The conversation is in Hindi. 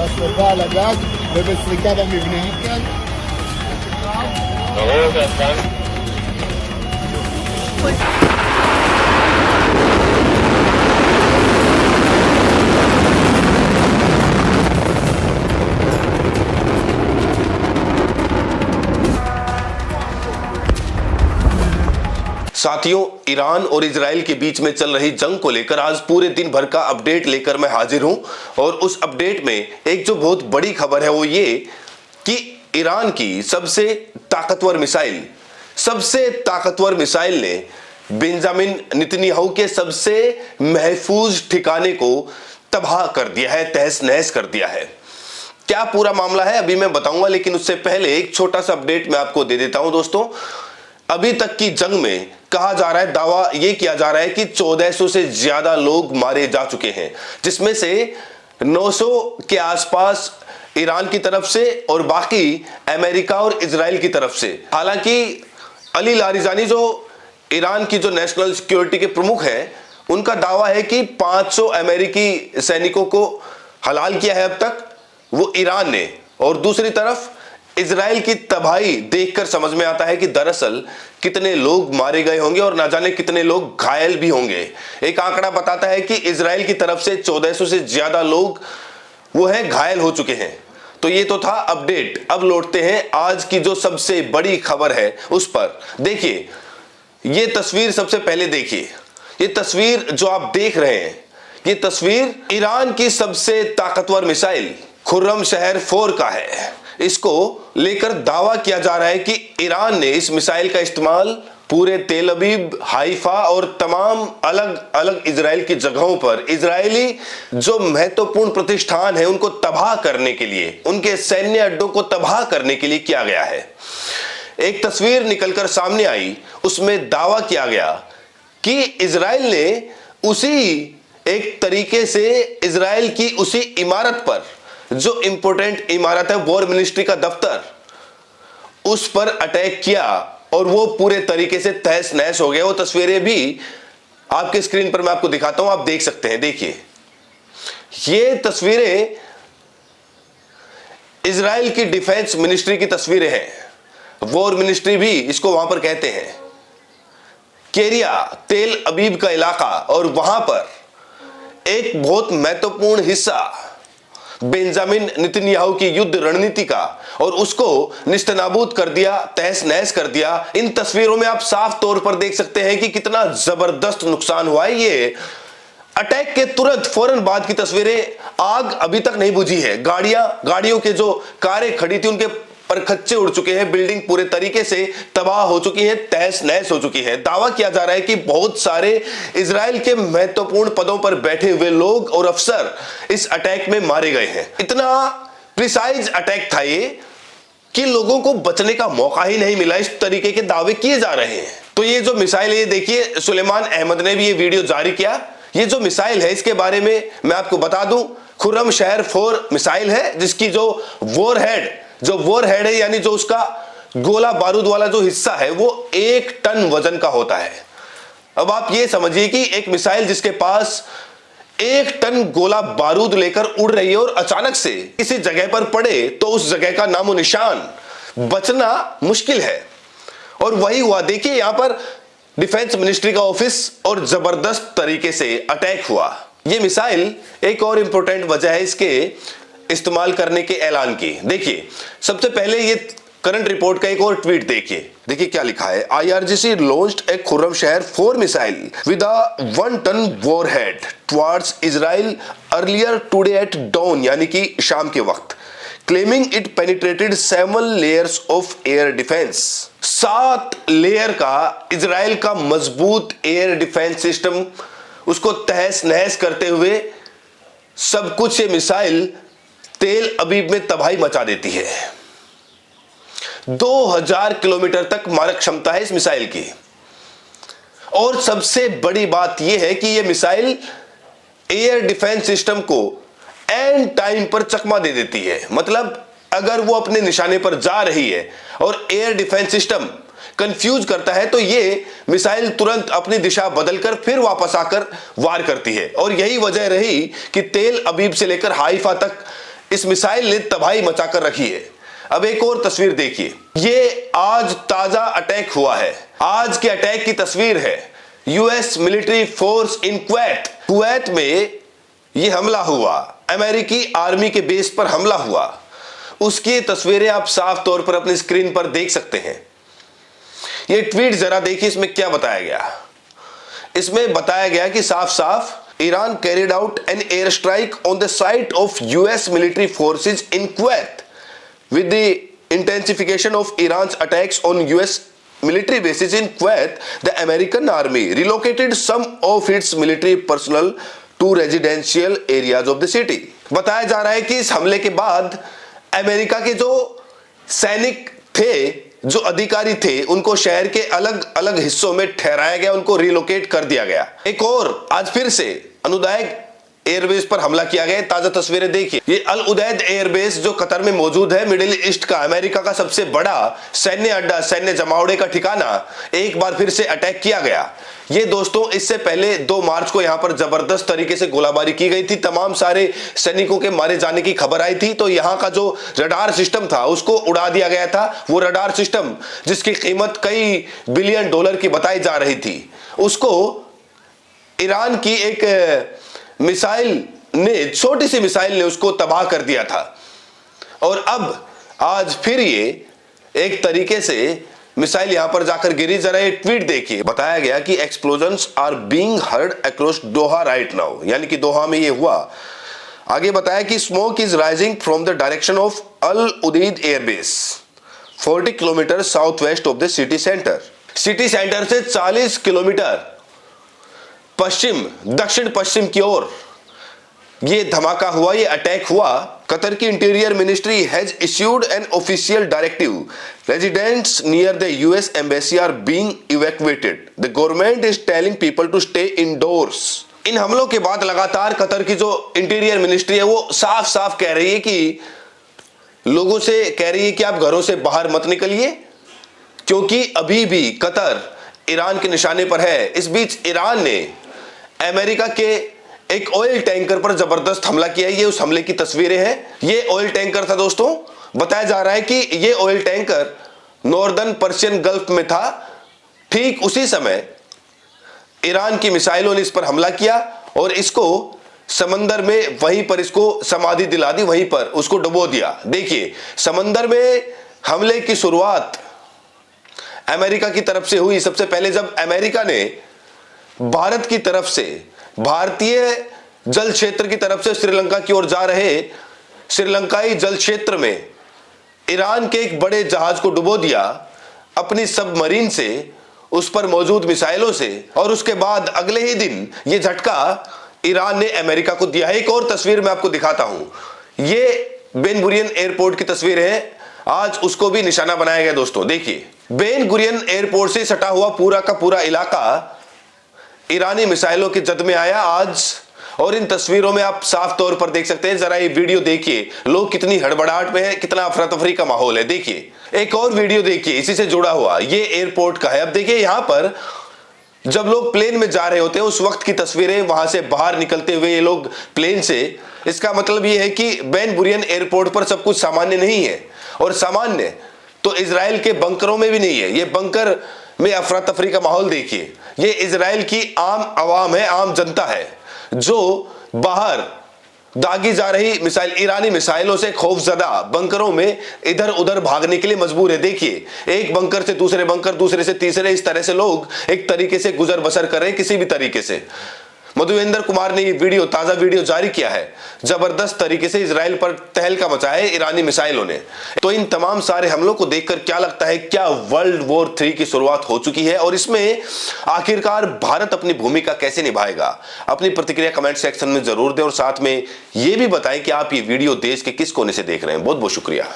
בסובה על הגג ובסריקה במבנה. כן. ברור, כן. साथियों, ईरान और इजराइल के बीच में चल रही जंग को लेकर आज पूरे दिन भर का अपडेट लेकर मैं हाजिर हूं। और उस अपडेट में एक जो बहुत बड़ी खबर है वो ये कि ईरान की सबसे ताकतवर मिसाइल ने बेंजामिन नेतन्याहू के सबसे महफूज ठिकाने को तबाह कर दिया है, तहस नहस कर दिया है। क्या पूरा मामला है अभी मैं बताऊंगा, लेकिन उससे पहले एक छोटा सा अपडेट मैं आपको दे देता हूं। दोस्तों, अभी तक की जंग में कहा जा रहा है, दावा यह किया जा रहा है कि 1400 से ज्यादा लोग मारे जा चुके हैं, जिसमें से 900 के आसपास ईरान की तरफ से और बाकी अमेरिका और इजराइल की तरफ से। हालांकि अली लारिजानी जो ईरान की जो नेशनल सिक्योरिटी के प्रमुख हैं, उनका दावा है कि 500 अमेरिकी सैनिकों को हलाल किया है अब तक वो ईरान ने। और दूसरी तरफ इजराइल की तबाही देखकर समझ में आता है कि दरअसल कितने लोग मारे गए होंगे और ना जाने कितने लोग घायल भी होंगे। एक आंकड़ा बताता है कि इजराइल की तरफ से 1400 से ज्यादा लोग वो हैं घायल हो चुके हैं। तो ये तो था अपडेट। अब लौटते हैं आज की जो सबसे बड़ी खबर है उस पर। देखिए, ये तस्वीर सबसे पहले देखिए। ये तस्वीर जो आप देख रहे हैं, ये तस्वीर ईरान की सबसे ताकतवर मिसाइल खुर्रमशहर 4 का है। इसको लेकर दावा किया जा रहा है कि ईरान ने इस मिसाइल का इस्तेमाल पूरे तेल अवीव, हाइफा और तमाम अलग अलग इजराइल की जगहों पर इजरायली जो महत्वपूर्ण प्रतिष्ठान है उनको तबाह करने के लिए, उनके सैन्य अड्डों को तबाह करने के लिए किया गया है। एक तस्वीर निकलकर सामने आई, उसमें दावा किया गया कि इजराइल ने उसी एक तरीके से इजराइल की उसी इमारत पर, जो इंपोर्टेंट इमारत है वॉर मिनिस्ट्री का दफ्तर, उस पर अटैक किया और वो पूरे तरीके से तहस नहस हो गया। वो तस्वीरें भी आपके स्क्रीन पर मैं आपको दिखाता हूं, आप देख सकते हैं। देखिए, ये तस्वीरें इजराइल की डिफेंस मिनिस्ट्री की तस्वीरें हैं। वॉर मिनिस्ट्री भी इसको वहां पर कहते हैं। केरिया तेल अवीव का इलाका, और वहां पर एक बहुत महत्वपूर्ण हिस्सा बेंजामिन नेतन्याहू की युद्ध रणनीति का, और उसको निस्तनाबूद कर दिया, तहस नहस कर दिया। इन तस्वीरों में आप साफ तौर पर देख सकते हैं कि कितना जबरदस्त नुकसान हुआ है। ये अटैक के तुरंत फौरन बाद की तस्वीरें। आग अभी तक नहीं बुझी है। गाड़ियों के जो कारें खड़ी थी उनके परखच्चे उड़ चुके हैं, बिल्डिंग पूरे तरीके से तबाह हो चुकी है, तहस नहस हो चुकी है। दावा किया जा रहा है कि बहुत सारे इजराइल के महत्वपूर्ण पदों पर बैठे हुए लोग और अफसर इस अटैक में मारे गए हैं। इतना प्रिसाइज अटैक था ये कि लोगों को बचने का मौका ही नहीं मिला। इस तरीके के दावे किए जा रहे हैं। तो ये जो मिसाइल है, ये देखिए, सुलेमान अहमद ने भी ये वीडियो जारी किया। ये जो मिसाइल है इसके बारे में मैं आपको बता दूं, खुर्रमशहर 4 मिसाइल है, जिसकी जो वॉरहेड है, यानी जो उसका गोला बारूद वाला जो हिस्सा है, वो 1 टन वजन का होता है। अब आप ये समझिए कि एक मिसाइल जिसके पास 1 टन गोला बारूद लेकर उड़ रही है और अचानक से किसी जगह पर पड़े तो उस जगह का नामो निशान बचना मुश्किल है। और वही हुआ। देखिए, यहां पर डिफेंस मिनिस्ट्री का ऑफिस और जबरदस्त तरीके से अटैक हुआ। यह मिसाइल, एक और इंपॉर्टेंट वजह है इसके इस्तेमाल करने के ऐलान की। देखिए, सबसे पहले ये करंट रिपोर्ट का एक और ट्वीट देखिए क्या लिखा है। IRGC launched a Khorramshahr 4 missile with a 1 ton warhead towards Israel earlier today at dawn, यानी कि शाम के वक्त, claiming it penetrated 7 layers of air defence. 7 layer का इजराइल का मजबूत एयर डिफेंस सिस्टम, उसको तहस नहस करते हुए सब कुछ ये मिसाइल तेल अवीव में तबाही मचा देती है। 2000 किलोमीटर तक मारक क्षमता है इस मिसाइल की। और सबसे बड़ी बात यह है कि यह मिसाइल एयर डिफेंस सिस्टम को एंड टाइम पर चकमा दे देती है। मतलब अगर वो अपने निशाने पर जा रही है और एयर डिफेंस सिस्टम कंफ्यूज करता है तो ये मिसाइल तुरंत अपनी दिशा बदलकर फिर वापस आकर वार करती है। और यही वजह रही कि तेल अवीव से लेकर हाइफा तक इस मिसाइल ने तबाही मचाकर रखी है। अब एक और तस्वीर देखिए, ये आज ताजा अटैक हुआ है। आज के अटैक की तस्वीर है US military force in Kuwait. Kuwait में यह हमला हुआ, अमेरिकी आर्मी के बेस पर हमला हुआ। उसकी तस्वीरें आप साफ तौर पर अपनी स्क्रीन पर देख सकते हैं। ये ट्वीट जरा देखिए, इसमें क्या बताया गया। इसमें बताया गया कि साफ साफ Iran carried out an air strike on the site of US military forces in Kuwait with the intensification of Iran's attacks on US military bases in Kuwait, the American army relocated some of its military personnel to residential areas of the city. बताया जा रहा है कि इस हमले के बाद अमेरिका के जो सैनिक थे, जो अधिकारी थे, उनको शहर के अलग अलग हिस्सों में ठहराया गया, उनको रिलोकेट कर दिया गया। एक और आज फिर से अनुदायक एयरबेस पर हमला किया गया। ताजा तस्वीरें देखिए, ये अल उदैद एयरबेस जो कतर में मौजूद है, मिडिल ईस्ट का अमेरिका का सबसे बड़ा सैन्य अड्डा, सैन्य जमावड़े का ठिकाना, एक बार फिर से अटैक किया गया। ये दोस्तों इससे पहले 2 मार्च को यहां पर जबरदस्त तरीके से गोलाबारी की गई थी, तमाम सारे सैनिकों के मारे जाने की खबर आई थी। तो यहां का जो रडार सिस्टम था उसको उड़ा दिया गया था। वो रडार सिस्टम जिसकी कीमत कई बिलियन डॉलर की बताई जा रही थी, उसको ईरान की एक मिसाइल ने, छोटी सी मिसाइल ने उसको तबाह कर दिया था। और अब आज फिर ये एक तरीके से मिसाइल यहां पर जाकर गिरी। जरा ये ट्वीट देखिए, बताया गया कि explosions are being heard across Doha right now, यानी कि दोहा में ये हुआ। आगे बताया कि smoke is rising from the direction of Al Udeid airbase 40 kilometre south west of the city centre. City centre से 40 किलोमीटर पश्चिम, दक्षिण पश्चिम की ओर ये धमाका हुआ, ये अटैक हुआ। कतर की interior ministry has issued an official directive, residents near the US embassy are being evacuated, the government is telling people to stay indoors. इन हमलों के बाद लगातार कतर की जो इंटीरियर मिनिस्ट्री है वो साफ साफ कह रही है कि लोगों से कह रही है कि आप घरों से बाहर मत निकलिए, क्योंकि अभी भी कतर ईरान के निशाने पर है। इस बीच ईरान ने अमेरिका के एक ऑयल टैंकर पर जबरदस्त हमला किया। ये उस हमले की तस्वीरें हैं। ये ऑयल टैंकर था दोस्तों, बताया जा रहा है कि ये oil tanker northern Persian gulf में था। ठीक उसी समय ईरान की मिसाइलों ने इस पर हमला किया और इसको समंदर में वहीं पर इसको समाधि दिला दी, वहीं पर उसको डुबो दिया। देखिए, समंदर में हमले की शुरुआत अमेरिका की तरफ से हुई। सबसे पहले जब अमेरिका ने भारत की तरफ से, भारतीय जल क्षेत्र की तरफ से श्रीलंका की ओर जा रहे श्रीलंकाई जल क्षेत्र में ईरान के एक बड़े जहाज को डुबो दिया अपनी सबमरीन से, उस पर मौजूद मिसाइलों से, और उसके बाद अगले ही दिन ये झटका ईरान ने अमेरिका को दिया है। एक और तस्वीर मैं आपको दिखाता हूं, ये बेन गुरियन एयरपोर्ट की तस्वीर है। आज उसको भी निशाना बनाया गया दोस्तों। देखिए, बेन गुरियन एयरपोर्ट से सटा हुआ पूरा का पूरा इलाका ईरानी मिसाइलों की जद में आया आज। और इन तस्वीरों में आप साफ तौर पर देख सकते हैं। जरा ये वीडियो देखिए, लोग कितनी हड़बड़ाहट में है, कितना अफरा तफरी का माहौल है। देखिए, एक और वीडियो देखिए इसी से जुड़ा हुआ, ये एयरपोर्ट का है। अब देखिए, यहां पर जब लोग प्लेन में जा रहे होते हैं उस वक्त की तस्वीरें, वहां से बाहर निकलते हुए ये लोग प्लेन से। इसका मतलब ये है कि बेन गुरियन एयरपोर्ट पर सब कुछ सामान्य नहीं है, और सामान्य तो इजराइल के बंकरों में भी नहीं है। ये बंकर में अफरा तफरी का माहौल देखिए। ये इजराइल की आम आवाम है, आम जनता है, जो बाहर दागी जा रही मिसाइल, ईरानी मिसाइलों से खौफजदा बंकरों में इधर उधर भागने के लिए मजबूर है। देखिए, एक बंकर से दूसरे बंकर, दूसरे से तीसरे, इस तरह से लोग एक तरीके से गुजर बसर कर रहे हैं किसी भी तरीके से। मधुवेंद्र कुमार ने ये वीडियो, ताजा वीडियो जारी किया है। जबरदस्त तरीके से इजराइल पर तहलका मचाया है ईरानी मिसाइलों ने। तो इन तमाम सारे हमलों को देखकर क्या लगता है, क्या वर्ल्ड वॉर 3 की शुरुआत हो चुकी है? और इसमें आखिरकार भारत अपनी भूमिका कैसे निभाएगा? अपनी प्रतिक्रिया कमेंट सेक्शन में जरूर दें, और साथ में यह भी बताएं कि आप ये वीडियो देश के किस कोने से देख रहे हैं। बहुत बहुत शुक्रिया।